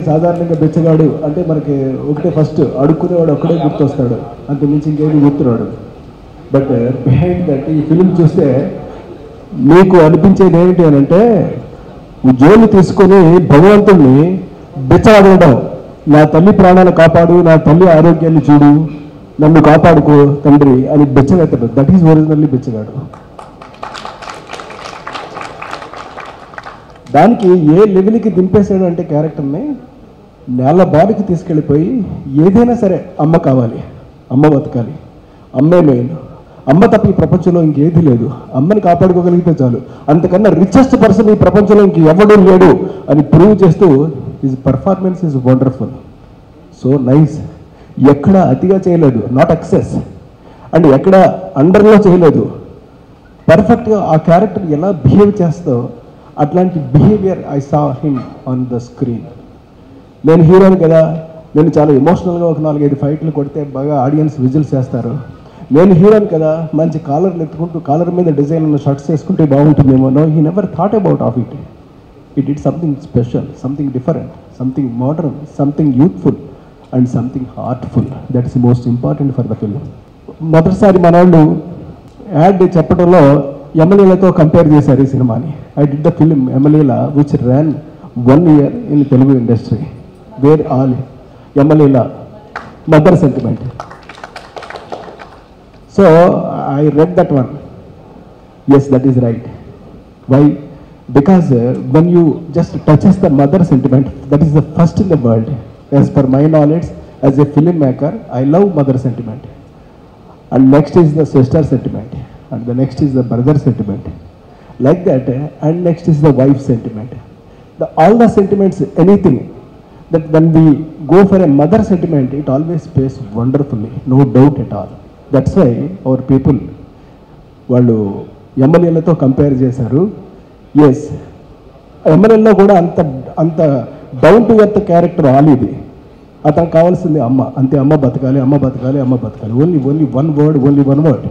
సాధారణంగా బెచ్చగాడు అంటే మనకి ఒకటే ఫస్ట్ అడుక్కునేవాడు ఒక్కడే గుర్తొస్తాడు, అంత మించి ఇంకేమి గుర్తురాడు. బట్ బిహైండ్ దట్ ఈ ఫిలిం చూస్తే మీకు అనిపించేది ఏమిటి అని అంటే, జోలు తీసుకొని భగవంతుడిని బెచ్చగాడడం, నా తల్లి ప్రాణాలు కాపాడు, నా తల్లి ఆరోగ్యాన్ని చూడు, నన్ను కాపాడుకో తండ్రి అని బెచ్చగెత్తాడు. That is originally బెచ్చగాడు. దానికి ఏ లెవెల్కి దింపేశాడు అంటే క్యారెక్టర్ని నేల బారికి తీసుకెళ్ళిపోయి, ఏదైనా సరే అమ్మ కావాలి, అమ్మ బతకాలి, అమ్మే మెయిన్, అమ్మ తప్ప ఈ ప్రపంచంలో ఇంకేది లేదు, అమ్మని కాపాడుకోగలిగితే చాలు, అంతకన్నా రిచెస్ట్ పర్సన్ ఈ ప్రపంచంలో ఇంక ఎవడూ లేడు అని ప్రూవ్ చేస్తూ his performance is wonderful, so nice. ఎక్కడ అతిగా చేయలేదు, నాట్ ఎక్సెస్, అండ్ ఎక్కడ అండర్లో చేయలేదు, పర్ఫెక్ట్గా ఆ క్యారెక్టర్ ఎలా బిహేవ్ చేస్తో అట్లాంటి behaviour I saw him on the screen. నేను హీరోని కదా, నేను చాలా ఎమోషనల్గా ఒక 4-5 ఫైట్లు కొడితే బాగా ఆడియన్స్ విజిల్స్ చేస్తారు, నేను హీరోని కదా మంచి కాలర్లు ఎత్తుకుంటూ కాలర్ మీద డిజైన్ ఉన్న షర్ట్స్ వేసుకుంటే బాగుంటుందేమో. No, he never thought about of it. It it something special, something different, something modern, something youthful and something heartful. That is most important for the film. మొదటిసారి మన వాళ్ళు యాడ్ చెప్పడంలో ఎమ్మెల్యేలతో compare చేశారు ఈ సినిమాని. ఐ డిడ్ ద ఫిలిం ఎమ్మెల్యేల which ran 1 year in Telugu industry, where all ఎమ్మెల్యేల mother sentiment. So I read that one. Yes, that is right. Why? Because when you just touches the mother sentiment, that is the first in the world. As per my knowledge, as a filmmaker, I love mother sentiment. And next is the sister sentiment. And the next is the brother sentiment. Like that, and next is the wife sentiment. All the sentiments, anything, that when we go for a mother sentiment, it always pays wonderfully, no doubt at all. That's why our people, వాళ్ళు ఎమ్మెల్యేలతో compare చేశారు. Yes, ఎమ్మెల్యేలో కూడా అంత down to earth character ఆలిది. అతనికి కావాల్సింది అమ్మ, అంతే, అమ్మ బతకాలి, అమ్మ బతకాలి, అమ్మ బతకాలి, ఓన్లీ వన్ వర్డ్.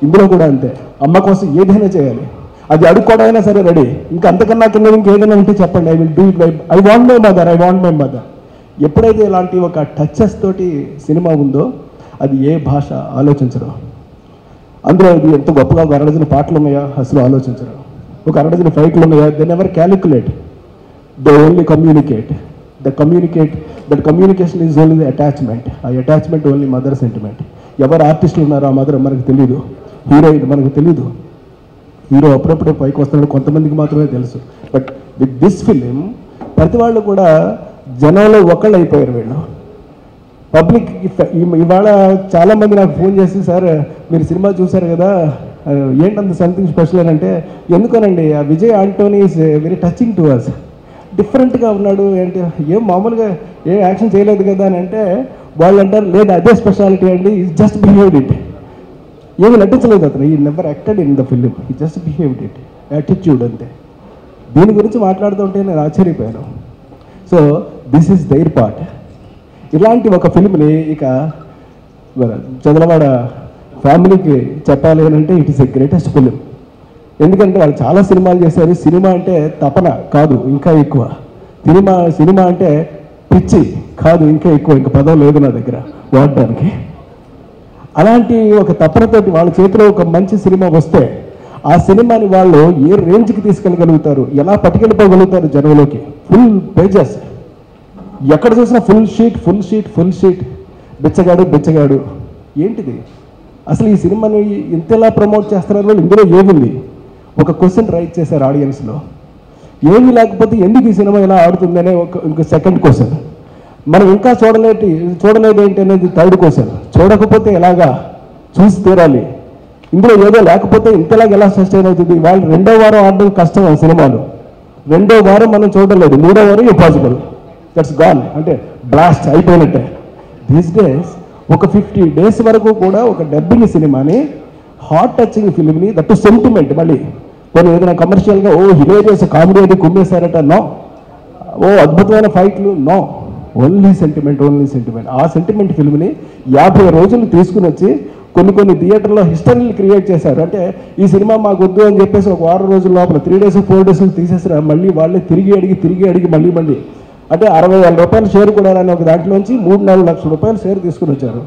ఇందులో కూడా అంతే, అమ్మ కోసం ఏదైనా చేయాలి, అది అడుక్కోవడమైనా సరే రెడీ, ఇంకా అంతకన్నా కింద ఇంకేదైనా ఉంటే చెప్పండి, I will do it. I want my mother. ఎప్పుడైతే ఇలాంటి ఒక టచెస్ తోటి సినిమా ఉందో అది ఏ భాష ఆలోచించరు. అందులో ఇది ఎంత గొప్పగా ఒక 6 పాటలు ఉన్నాయా అసలు ఆలోచించరు, ఒక 6 ఫైట్లు ఉన్నాయా, they never calculate, they only communicate. That communication is only the attachment. ఆ అటాచ్మెంట్ ఓన్లీ మదర్ సెంటిమెంట్. ఎవరు ఆర్టిస్టులు ఉన్నారో ఆ మదర్ మనకు తెలియదు, హీరోయిన్ మనకు తెలీదు, హీరో అప్పుడప్పుడే పైకి వస్తున్నాడు కొంతమందికి మాత్రమే తెలుసు. బట్ విత్ దిస్ ఫిలిం ప్రతి వాళ్ళు కూడా జనంలో ఒకళ్ళు అయిపోయారు. వీళ్ళు పబ్లిక్ ఇవాళ చాలామంది నాకు ఫోన్ చేసి, సార్ మీరు సినిమా చూశారు కదా, ఏంటంత సంథింగ్ స్పెషల్ అని అంటే, ఎందుకనండి ఆ Vijay Antony is very touching to us, డిఫరెంట్గా ఉన్నాడు, ఏంటి ఏం మామూలుగా ఏం యాక్షన్ చేయలేదు కదా అని అంటే, వాళ్ళు అంటారు లేదు అదే స్పెషాలిటీ అండి, ఈజ్ జస్ట్ బిహేవ్డ్ ఇట్. ఏమి నటించలేదు అతను, ఈ never acted in the film, ఈ జస్ట్ బిహేవ్డ్ ఇట్, యాటిట్యూడ్ అంతే. దీని గురించి మాట్లాడుతుంటే నేను ఆశ్చర్యపోయాను. So this is their part. ఇలాంటి ఒక ఫిల్మ్ని ఇక చంద్రవాడ ఫ్యామిలీకి చెప్పాలి అని అంటే it is a greatest film. ఎందుకంటే వాళ్ళు చాలా సినిమాలు చేశారు. సినిమా అంటే తపన కాదు, ఇంకా ఎక్కువ. సినిమా అంటే పిచ్చి కాదు, ఇంకా ఎక్కువ. ఇంకా పదం లేదు నా దగ్గర వాడడానికి. అలాంటి ఒక తపనతోటి వాళ్ళ చేతిలో ఒక మంచి సినిమా వస్తే ఆ సినిమాని వాళ్ళు ఏ రేంజ్కి తీసుకెళ్ళగలుగుతారు, ఎలా పట్టుకెళ్ళిపోగలుగుతారు జనంలోకి. ఫుల్ పేజెస్, ఎక్కడ చూసినా ఫుల్ షీట్, బిచ్చగాడు. ఏంటిది అసలు? ఈ సినిమాని ఇంతలా ప్రమోట్ చేస్తున్నారు, ఇందులో ఏముంది? ఒక క్వశ్చన్ రైజ్ చేశారు ఆడియన్స్లో. ఏమీ లేకపోతే ఎందుకు ఈ సినిమా ఇలా ఆడుతుందనే ఇంకో సెకండ్ క్వశ్చన్. మనం ఇంకా చూడలేదు ఏంటి అనేది థర్డ్ క్వశ్చన్. చూడకపోతే ఎలాగా, చూసి తీరాలి. ఇందులో ఏదో లేకపోతే ఇంతలాగా ఎలా సస్టైన్ అవుతుంది? వాళ్ళు 2వ వారం ఆడడం కష్టం ఆ సినిమాలు. 2వ వారం మనం చూడలేదు, 3వ వారం ఇంపాసిబుల్. దట్స్ గాన్, అంటే బ్లాస్ట్ అయిపోయినట్టే. దీస్ డేస్ ఒక 50 days వరకు కూడా ఒక డబ్బింగ్ సినిమాని, హార్ట్ టచింగ్ ఫిలింని, దట్టు సెంటిమెంట్, మళ్ళీ కొన్ని ఏదైనా కమర్షియల్గా హిలేరియస్ కామెడీ అది కుమ్మేశారట, నో. అద్భుతమైన ఫైట్లు, నో. Only sentiment. ఆ సెంటిమెంట్ ఫిల్మ్ని 50 రోజులు తీసుకుని వచ్చి కొన్ని థియేటర్లో హిస్టరీని క్రియేట్ చేశారు. అంటే ఈ సినిమా మాకు వద్దు అని చెప్పేసి ఒక వారం రోజుల లోపల 3 days 4 days తీసేసిన మళ్ళీ వాళ్ళే తిరిగి అడిగి మళ్ళీ అంటే 60,000 రూపాయలు షేర్ కూడా అని ఒక దాంట్లోంచి 3-4 లక్షల రూపాయలు షేర్ తీసుకుని వచ్చారు.